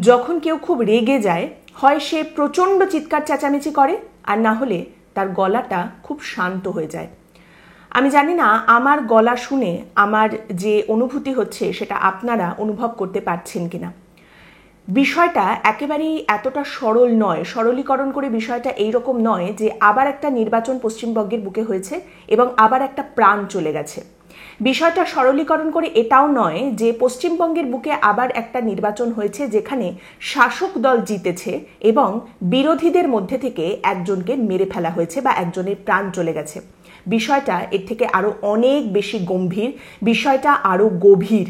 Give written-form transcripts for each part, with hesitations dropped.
যখন কেউ খুব রেগে যায়, হয় সে প্রচণ্ড চিৎকার চেঁচামেচি করে, আর না হলে তার গলাটা খুব শান্ত হয়ে যায়। আমি জানি না আমার গলা শুনে আমার যে অনুভূতি হচ্ছে সেটা আপনারা অনুভব করতে পারছেন কিনা। বিষয়টা একেবারেই এতটা সরল নয়, সরলীকরণ করে বিষয়টা এইরকম নয় যে আবার একটা নির্বাচন পশ্চিমবঙ্গের বুকে হয়েছে এবং আবার একটা প্রাণ চলে গেছে। বিষয়টা সরলীকরণ করে এটাও নয় যে পশ্চিমবঙ্গের বুকে আবার একটা নির্বাচন হয়েছে যেখানে শাসক দল জিতেছে এবং বিরোধীদের মধ্যে থেকে একজনকে মেরে ফেলা হয়েছে বা একজনের প্রাণ চলে গেছে। বিষয়টা এর থেকে আরো অনেক বেশি গম্ভীর, বিষয়টা আরো গভীর।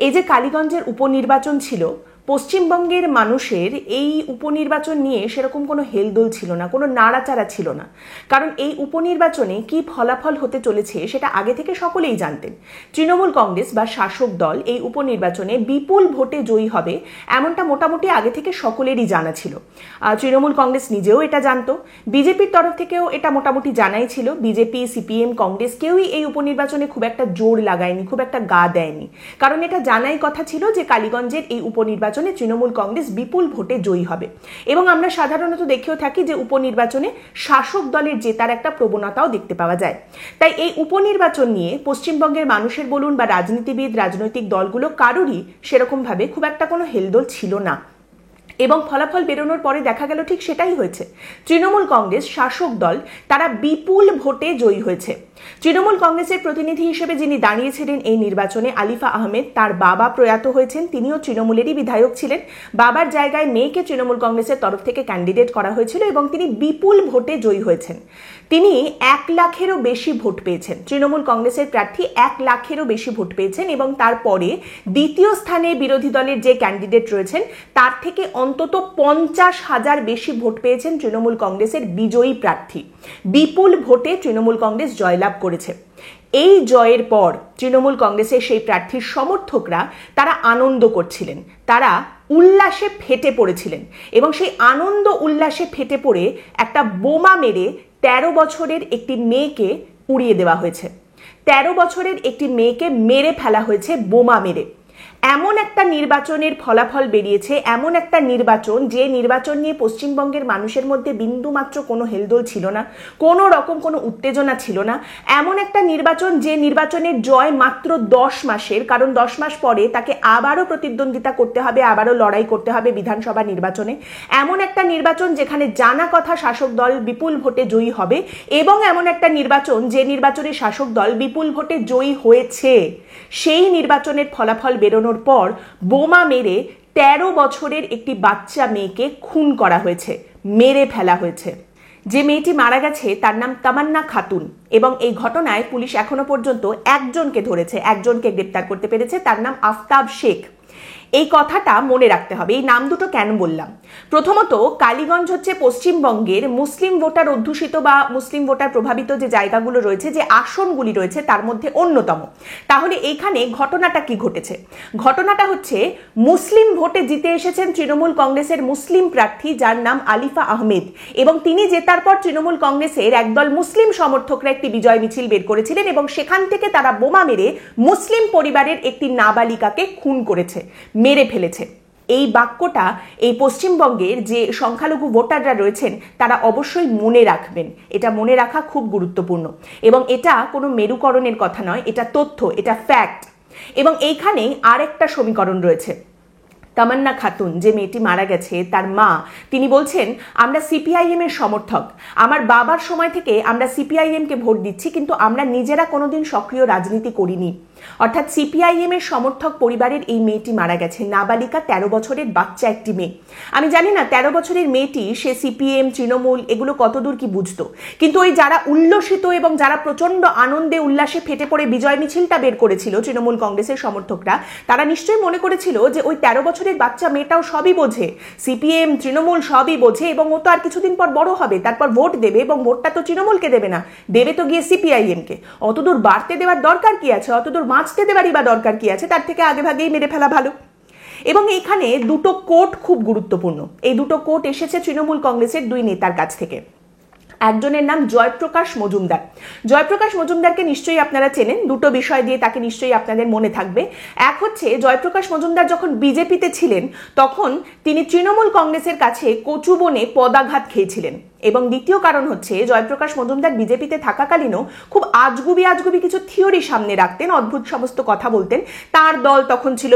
এই যে কালীগঞ্জের উপনির্বাচন ছিল, পশ্চিমবঙ্গের মানুষের এই উপনির্বাচন নিয়ে সেরকম কোনো হেলদোল ছিল না, কোনো নাড়াচাড়া ছিল না। কারণ এই উপনির্বাচনে কি ফলাফল হতে চলেছে সেটা আগে থেকে সকলেই জানতেন। তৃণমূল কংগ্রেস বা শাসক দল এই উপনির্বাচনে বিপুল ভোটে জয়ী হবে এমনটা মোটামুটি আগে থেকে সকলেরই জানা ছিল। তৃণমূল কংগ্রেস নিজেও এটা জানতো, বিজেপির তরফ থেকেও এটা মোটামুটি জানাই ছিল। বিজেপি, সিপিএম, কংগ্রেস কেউই এই উপনির্বাচনে খুব একটা জোর লাগায়নি, খুব একটা গা দেয়নি, কারণ এটা জানাই কথা ছিল যে কালীগঞ্জের এই উপনির্বাচনে তৃণমূল কংগ্রেস বিপুল ভোটে জয়ী হবে। এবং আমরা সাধারণত দেখেও থাকি যে উপনির্বাচনে শাসক দলের জেতার একটা প্রবণতাও দেখতে পাওয়া যায়। তাই এই উপনির্বাচন নিয়ে পশ্চিমবঙ্গের মানুষের বলুন বা রাজনীতিবিদ, রাজনৈতিক দলগুলো কারোরই সেরকমভাবে খুব একটা কোনো হেলদোল ছিল না। এবং ফলাফল বেরোনোর পরে দেখা গেল ঠিক সেটাই হয়েছে। তৃণমূল কংগ্রেস শাসক দল তারা বিপুল ভোটে জয়ী হয়েছে। তৃণমূল কংগ্রেসের প্রতিনিধি হিসেবে যিনি দাঁড়িয়েছিলেন এই নির্বাচনে, আলিফা আহমেদ, তার বাবা প্রয়াত হয়েছেন, তিনিও তৃণমূলেরই বিধায়ক ছিলেন। বাবার জায়গায় মেয়েকে তৃণমূল কংগ্রেসের তরফ থেকে ক্যান্ডিডেট করা হয়েছিল এবং তিনি বিপুল ভোটে জয়ী হয়েছেন। তিনি 1 লাখেরও বেশি ভোট পেয়েছেন। তৃণমূল কংগ্রেসের প্রার্থী 1 লাখেরও বেশি ভোট পেয়েছেন এবং তারপরে দ্বিতীয় স্থানে বিরোধী দলের যে ক্যান্ডিডেট রয়েছেন তার থেকে অন্তত 50,000 বেশি ভোট পেয়েছেন তৃণমূল কংগ্রেসের বিজয়ী প্রার্থী। বিপুল ভোটে তৃণমূল কংগ্রেস জয়লাভ করেছে। এই জয়ের পর তৃণমূল কংগ্রেসের সেই প্রার্থীর সমর্থকরা তারা আনন্দ করছিলেন, তারা উল্লাসে ফেটে পড়েছিলেন এবং সেই আনন্দ উল্লাসে ফেটে পড়ে একটা বোমা মেরে 13 বছরের একটি মেয়েকে উড়িয়ে দেওয়া হয়েছে। 13 বছরের একটি মেয়েকে মেরে ফেলা হয়েছে বোমা মেরে। এমন একটা নির্বাচনের ফলাফল বেরিয়েছে, এমন একটা নির্বাচন যে নির্বাচন নিয়ে পশ্চিমবঙ্গের মানুষের মধ্যে বিন্দুমাত্র কোনো হেলদোল ছিল না, কোনো রকম কোনো উত্তেজনা ছিল না। এমন একটা নির্বাচন যে নির্বাচনের জয় মাত্র 10 মাসের, কারণ 10 মাস পরে তাকে আবারও প্রতিদ্বন্দ্বিতা করতে হবে, আবারও লড়াই করতে হবে বিধানসভা নির্বাচনে। এমন একটা নির্বাচন যেখানে জানা কথা শাসক দল বিপুল ভোটে জয়ী হবে এবং এমন একটা নির্বাচন যে নির্বাচনে শাসক দল বিপুল ভোটে জয়ী হয়েছে। সেই নির্বাচনের ফলাফল বেরোনোর পর বোমা মেরে 13 বছরের একটি বাচ্চা মেয়েকে খুন করা হয়েছে, মেরে ফেলা হয়েছে। যে মেয়েটি মারা গেছে তার নাম তামান্না খাতুন এবং এই ঘটনায় পুলিশ এখনো পর্যন্ত একজনকে ধরেছে, একজনকে গ্রেপ্তার করতে পেরেছে, তার নাম আফতাব শেখ। এই কথাটা মনে রাখতে হবে। এই নাম দুটো কেন বললাম? প্রথমত, কালীগঞ্জ হচ্ছে পশ্চিমবঙ্গের মুসলিম ভোটার অধ্যুষিত বা মুসলিম ভোটার প্রভাবিত যে জায়গাগুলো রয়েছে, যে আসনগুলি রয়েছে তার মধ্যে অন্যতম। তাহলে এইখানে ঘটনাটা কি ঘটেছে? ঘটনাটা হচ্ছে মুসলিম ভোটে জিতে এসেছেন তৃণমূল কংগ্রেসের মুসলিম প্রার্থী যার নাম আলিফা আহমেদ এবং তিনি জেতার পর তৃণমূল কংগ্রেসের একদল মুসলিম সমর্থকরা একটি বিজয় মিছিল বের করেছিলেন এবং সেখান থেকে তারা বোমা মেরে মুসলিম পরিবারের একটি নাবালিকাকে খুন করেছে, মেরে ফেলেছে। এই বাক্যটা এই পশ্চিমবঙ্গের যে সংখ্যালঘু ভোটাররা রয়েছেন তারা অবশ্যই মনে রাখবেন। এটা মনে রাখা খুব গুরুত্বপূর্ণ এবং এটা কোনো মেরুকরণের কথা নয়, এটা তথ্য, এটা ফ্যাক্ট। এবং এইখানে আরেকটা সমীকরণ রয়েছে। তামান্না খাতুন, যে মেয়েটি মারা গেছে, তার মা, তিনি বলছেন আমরা সিপিআইএম এর সমর্থক, আমার বাবার সময় থেকে আমরা সিপিআইএম কে ভোট দিচ্ছি, কিন্তু আমরা নিজেরা কোনোদিন সক্রিয় রাজনীতি করিনি। অর্থাৎ সিপিআইএম এর সমর্থক পরিবারের এই মেয়েটি মারা গেছে, নাবালিকা, 13 বছরের বাচ্চা একটি মেয়ে। আমি জানি না 13 বছরের মেয়েটি সে সিপিএম, তৃণমূল এগুলো কতদূর কি বুঝতো, কিন্তু ওই যারা উল্লসিত এবং যারা প্রচন্ড আনন্দে উল্লাসে ফেটে পড়ে বিজয় মিছিলটা বের করেছিল তৃণমূল কংগ্রেসের সমর্থকরা, তারা নিশ্চয়ই মনে করেছিল যে ওই 13 বছরের বাচ্চা মেয়েটাও সবই বোঝে, সিপিএম, তৃণমূল সবই বোঝে এবং ও তো আর কিছুদিন পর বড় হবে, তারপর ভোট দেবে এবং ভোটটা তো তৃণমূলকে দেবে না, দেবে তো গিয়ে সিপিআইএম কে। অতদূর বাড়তে দেওয়ার দরকার কি আছে, অতদূর বাঁচতে দেওয়ারই বা দরকার কি আছে, তার থেকে আগে ভাগেই মেরে ফেলা ভালো। এবং এখানে দুটো কোট খুব গুরুত্বপূর্ণ। এই দুটো কোট এসেছে তৃণমূল কংগ্রেসের দুই নেতার কাছ থেকে। একজনের নাম জয়প্রকাশ মজুমদার। জয়প্রকাশ মজুমদারকে নিশ্চয়ই আপনারা চেনেন, দুটো বিষয় দিয়ে তাকে নিশ্চয়ই আপনাদের মনে থাকবে। এক হচ্ছে, জয়প্রকাশ মজুমদার যখন বিজেপিতে ছিলেন তখন তিনি তৃণমূল কংগ্রেসের কাছে কচুবনে পদাঘাত খেয়েছিলেন, এবং দ্বিতীয় কারণ হচ্ছে জয়প্রকাশ মজুমদার বিজেপিতে থাকাকালীনও খুব আজগুবি কিছু থিওরি সামনে রাখতেন, অদ্ভুত সমস্ত কথা বলতেন। তার দল তখন ছিল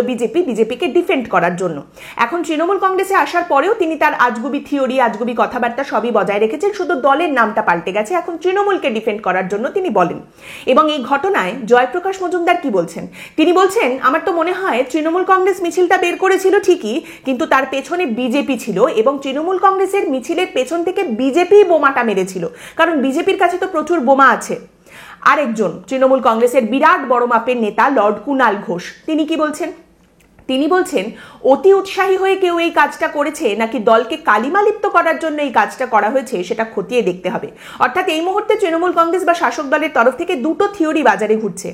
বিজেপিকে ডিফেন্ড করার জন্য। এখন তৃণমূল কংগ্রেসে আসার পরেও তিনি তার আজগুবি থিওরি, আজগুবি কথাবার্তা সবই বজায় রেখেছেন, শুধু দলের নামটা পাল্টে গেছে, এখন তৃণমূলকে ডিফেন্ড করার জন্য তিনি বলেন। এবং এই ঘটনায় জয়প্রকাশ মজুমদার কি বলছেন? তিনি বলছেন, আমার তো মনে হয় তৃণমূল কংগ্রেস মিছিলটা বের করেছিল ঠিকই, কিন্তু তার পেছনে বিজেপি ছিল, এবং তৃণমূল কংগ্রেসের মিছিলের পেছন থেকে বিজেপি বোমাটা মেরেছিল, কারণ বিজেপির কাছে তো প্রচুর বোমা আছে। আরেকজন তৃণমূল কংগ্রেসের বিরাট বড় মাপের নেতা লর্ড কুণাল ঘোষ, তিনি কি বলছেন? তিনি বলছেন, অতি উৎসাহী হয়ে কেউ এই কাজটা করেছে নাকি দলকে কালিমালিপ্ত করার জন্য এই কাজটা করা হয়েছে সেটা খতিয়ে দেখতে হবে। অর্থাৎ এই মুহূর্তে তৃণমূল কংগ্রেস বা শাসক দলের তরফ থেকে দুটো থিওরি বাজারে ঘুরছে।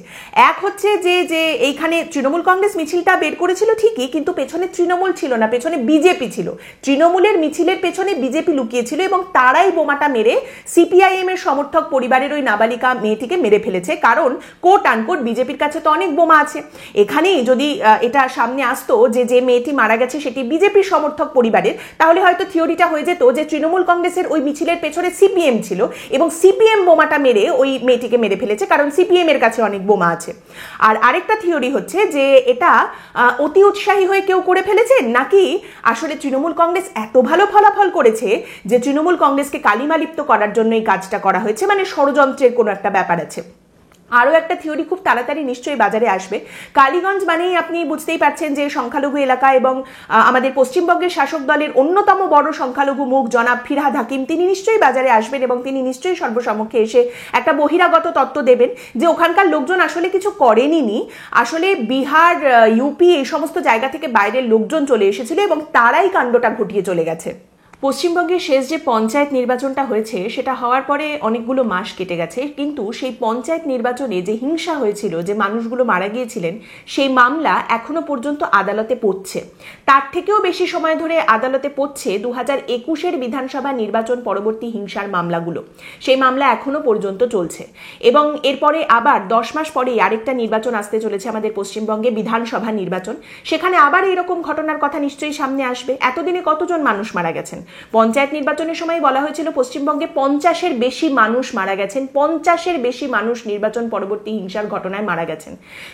এক হচ্ছে যে এইখানে তৃণমূল কংগ্রেস মিছিলটা বের করেছিল ঠিকই, কিন্তু পেছনে তৃণমূল ছিল না, পেছনে বিজেপি ছিল। তৃণমূলের মিছিলের পেছনে বিজেপি লুকিয়েছিল এবং তারাই বোমাটা মেরে সিপিআইএম এর সমর্থক পরিবারের ওই নাবালিকা মেয়েটিকে মেরে ফেলেছে, কারণ কোট আনকোট বিজেপির কাছে তো অনেক বোমা আছে। এখানেই যদি এটা সামনে আসতো যে মেয়েটি মারা গেছে সেটি বিজেপির সমর্থক পরিবারের, তাহলে হয়তো থিওরিটা হয়ে যেত যে তৃণমূল কংগ্রেসের ওই মিছিলের পেছনে সিপিএম ছিল এবং সিপিএম বোমাটা মেরে ওই মেয়েটিকে মেরে ফেলেছে, কারণ সিপিএম এর কাছে অনেক বোমা আছে। আর আরেকটা থিওরি হচ্ছে যে এটা অতি উৎসাহী হয়ে কেউ করে ফেলেছে, নাকি আসলে তৃণমূল কংগ্রেস এত ভালো ফলাফল করেছে যে তৃণমূল কংগ্রেসকে কালিমালিপ্ত করার জন্য এই কাজটা করা হয়েছে, মানে ষড়যন্ত্রের কোনো একটা ব্যাপার আছে। আরও একটা থিওরি খুব তাড়াতাড়ি নিশ্চয়ই বাজারে আসবে। কালীগঞ্জ মানেই আপনি বুঝতেই পারছেন যে সংখ্যালঘু এলাকা, এবং আমাদের পশ্চিমবঙ্গের শাসক দলের অন্যতম বড় সংখ্যালঘু মুখ জনাব ফিরহাদ হাকিম, তিনি নিশ্চয়ই বাজারে আসবেন এবং তিনি নিশ্চয়ই সর্বসমক্ষে এসে একটা বহিরাগত তত্ত্ব দেবেন যে ওখানকার লোকজন আসলে কিছু করেনি, আসলে বিহার, ইউপি এই সমস্ত জায়গা থেকে বাইরের লোকজন চলে এসেছিল এবং তারাই কাণ্ডটা ঘটিয়ে চলে গেছে। পশ্চিমবঙ্গের শেষ যে পঞ্চায়েত নির্বাচনটা হয়েছে সেটা হওয়ার পরে অনেকগুলো মাস কেটে গেছে, কিন্তু সেই পঞ্চায়েত নির্বাচনে যে হিংসা হয়েছিল, যে মানুষগুলো মারা গিয়েছিলেন, সেই মামলা এখনো পর্যন্ত আদালতে পড়ছে। তার থেকেও বেশি সময় ধরে আদালতে পড়ছে 2021-এর বিধানসভা নির্বাচন পরবর্তী হিংসার মামলাগুলো। সেই মামলা এখনো পর্যন্ত চলছে এবং এরপরে আবার 10 মাস পরেই আরেকটা নির্বাচন আসতে চলেছে আমাদের পশ্চিমবঙ্গে, বিধানসভা নির্বাচন। সেখানে আবার এরকম ঘটনার কথা নিশ্চয়ই সামনে আসবে। এতদিনে কতজন মানুষ মারা গেছেন? পঞ্চায়েত নির্বাচনের সময় বলা হয়েছিল পশ্চিমবঙ্গে 50-এর বেশি মানুষ মারা গেছেন, 50-এর বেশি মানুষ নির্বাচন পরবর্তী হিংসার ঘটনায় মারা গেছেন।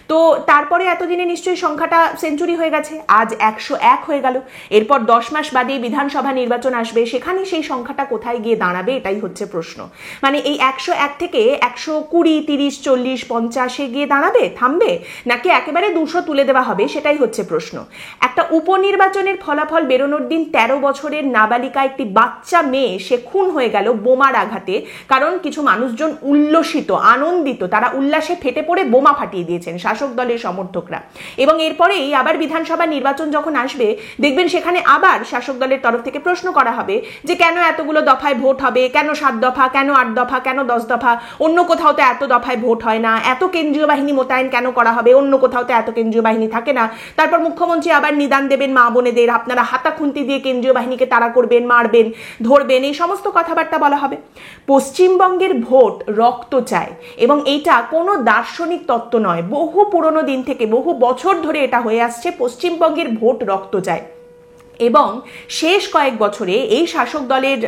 তো তারপরে এতদিনে নিশ্চয়ই সংখ্যাটা সেঞ্চুরি হয়ে গেছে, আজ 101 হয়ে গেল। এরপর 10 মাস বাদে বিধানসভা নির্বাচন আসবে, সেখানে সেই সংখ্যাটা কোথায় গিয়ে দাঁড়াবে এটাই হচ্ছে প্রশ্ন। মানে এই 101 থেকে 120, 30, 40, 50-এ গিয়ে দাঁড়াবে, থামবে, নাকি একেবারে 200 তুলে দেওয়া হবে, সেটাই হচ্ছে প্রশ্ন। একটা উপনির্বাচনের ফলাফল বেরোনোর দিন 13 বছরের নাবালিকা একটি বাচ্চা মেয়ে সে খুন হয়ে গেল বোমার আঘাতে, কারণ কিছু মানুষজন উল্লসিত, আনন্দিত, তারা উল্লাসে ফেটে পড়ে বোমা ফাটিয়ে দিয়েছেন শাসক দলের সমর্থকরা। এবং এরপরেই আবার বিধানসভা নির্বাচন যখন আসবে, দেখবেন সেখানে আবার শাসক দলের তরফ থেকে প্রশ্ন করা হবে যে কেন এতগুলো দফায় ভোট হবে, কেন 7 দফা, কেন 8 দফা, কেন 10 দফা, অন্য কোথাও তো এত দফায় ভোট হয় না, এত কেন্দ্রীয় বাহিনী মোতায়েন কেন করা হবে, অন্য কোথাও তো এত কেন্দ্রীয় বাহিনী থাকে না। তারপর মুখ্যমন্ত্রী আবার নিদান দেবেন মা বোনেদের, আপনারা হাতাখুন্তি দিয়ে কেন্দ্রীয় বাহিনীকে তাড়া করবেন, মারবেন, ধরবেন, এই সমস্ত কথাবার্তা বলা হবে। পশ্চিমবঙ্গের ভোট রক্ত চায়, এবং এইটা কোনো দার্শনিক তত্ত্ব নয়, বহু পুরনো দিন থেকে, বহু বছর ধরে এটা হয়ে আসছে, পশ্চিমবঙ্গের ভোট রক্ত চায়। এবং শেষ কয়েক বছরে এই শাসক দলের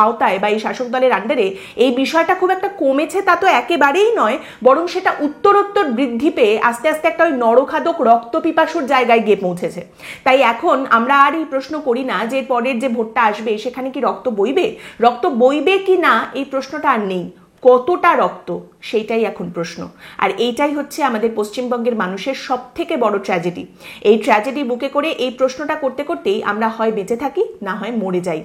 আওতায় বা এই শাসক দলের আন্ডারে এই বিষয়টা খুব একটা কমেছে তা তো একেবারেই নয়, বরং সেটা উত্তরোত্তর বৃদ্ধি পেয়ে আস্তে আস্তে একটা ওই নরখাদক রক্তপিপাসুর জায়গায় গিয়ে পৌঁছেছে। তাই এখন আমরা আর এই প্রশ্ন করি না যে পরের যে ভোটটা আসবে সেখানে কি রক্ত বইবে, রক্ত বইবে কি না এই প্রশ্নটা আর নেই, কতটা রক্ত সেইটাই এখন প্রশ্ন। আর এইটাই হচ্ছে আমাদের পশ্চিমবঙ্গের মানুষের সব থেকে বড় ট্র্যাজেডি। এই ট্র্যাজেডি বুকে করে এই প্রশ্নটা করতে করতেই আমরা হয় বেঁচে থাকি, না হয় মরে যাই।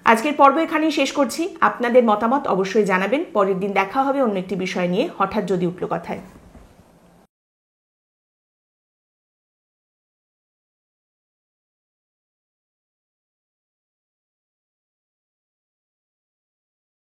আজকের পর্ব এখানেই শেষ করছি। আপনাদের মতামত অবশ্যই জানাবেন। পরের দিন দেখা হবে অন্য একটি বিষয় নিয়ে, হঠাৎ যদি উঠল কথায়।